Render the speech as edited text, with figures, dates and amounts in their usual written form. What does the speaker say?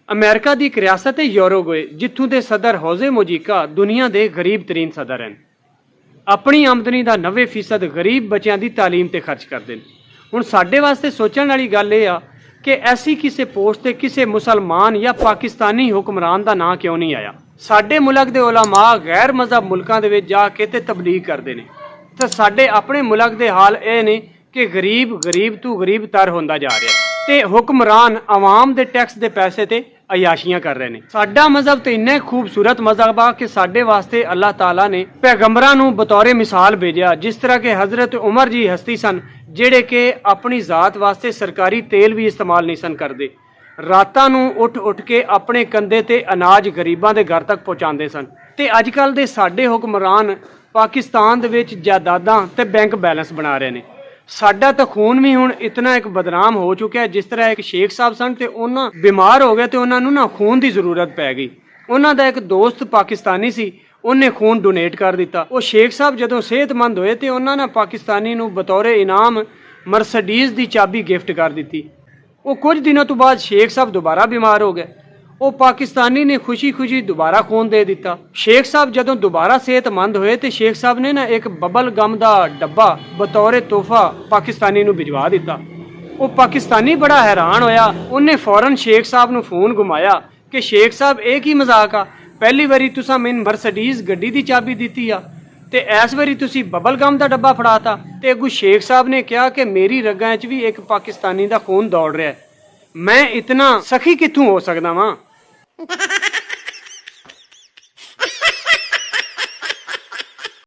America की एक रियासत है यूरुग्वे, जिथों के सदर होजे मुजिका दुनिया के गरीब तरीन सदर हैं। अपनी आमदनी का 90% गरीब बच्चों की तालीम पर खर्च करते हैं। हुण साडे वास्ते सोचण वाली गल ये आ कि ऐसी किसी पोस्ट ते किसी मुसलमान या पाकिस्तानी हुक्मरान का नाम क्यों नहीं आया। साडे मुल्क के उलमा गैर मजहब मुल्कों के जाके ते तबलीग करते हैं, तो साडे अपने मुल्क के हाल ये ने कि गरीब गरीब तू गरीब तर होंदा जा रहा है ते हुक्मरान आवाम के टैक्स के पैसे ते अयाशियां कर रहे हैं। साडा मजहब तो इन्ना खूबसूरत मजहब आ कि साडे वास्ते अल्लाह ताला ने पैगंबरां नूं बतौरे मिसाल भेजा, जिस तरह के हजरत उमर जी हस्ती सन जेड़े के अपनी जात वास्ते सरकारी तेल भी इस्तेमाल नहीं सन करते। रातां नूं उठ उठ के अपने कंधे ते अनाज गरीबां दे घर तक पहुंचाते सन। ते अजकल दे साडे हुक्मरान पाकिस्तान दे विच जायदादां ते बैंक बैलेंस बना रहे हैं। साडा तो खून भी हुण इतना एक बदनाम हो चुका है। जिस तरह एक शेख साहब सन ते उन्हां बीमार हो गए तो उन्होंने ना खून की जरूरत पै गई। उन्हां दा एक दोस्त पाकिस्तानी सी, उन्हें खून डोनेट कर दिता। वो शेख साहब जदों सेहतमंद होए तो उन्होंने पाकिस्तानी नूं बतौरे इनाम मर्सडीज़ की चाबी गिफ्ट कर दी। वो कुछ दिनों तो बाद शेख साहब दोबारा बीमार हो गए। वो पाकिस्तानी ने खुशी खुशी दोबारा खून दे दिता। शेख साहब जदों दोबारा सेहतमंद होए तो शेख साहब ने ना एक बबल गम का डब्बा बतौरे तोहफा पाकिस्तानी नूं भिजवा दिता। वो पाकिस्तानी बड़ा हैरान होया। उन्हें फौरन शेख साहब नूं फोन घुमाया कि शेख साहब एक ही मजाक आ, पहली बारी तुसां मैनूं मर्सडीज़ गड्डी की चाबी दी आ ते इस बारी तुसी बबल गम का डब्बा फड़ाता। ते अगू शेख साहब ने कहा कि मेरी रगां च भी एक पाकिस्तानी का खून दौड़ रहा है, मैं इतना सखी कित्थों हो सकदा वां।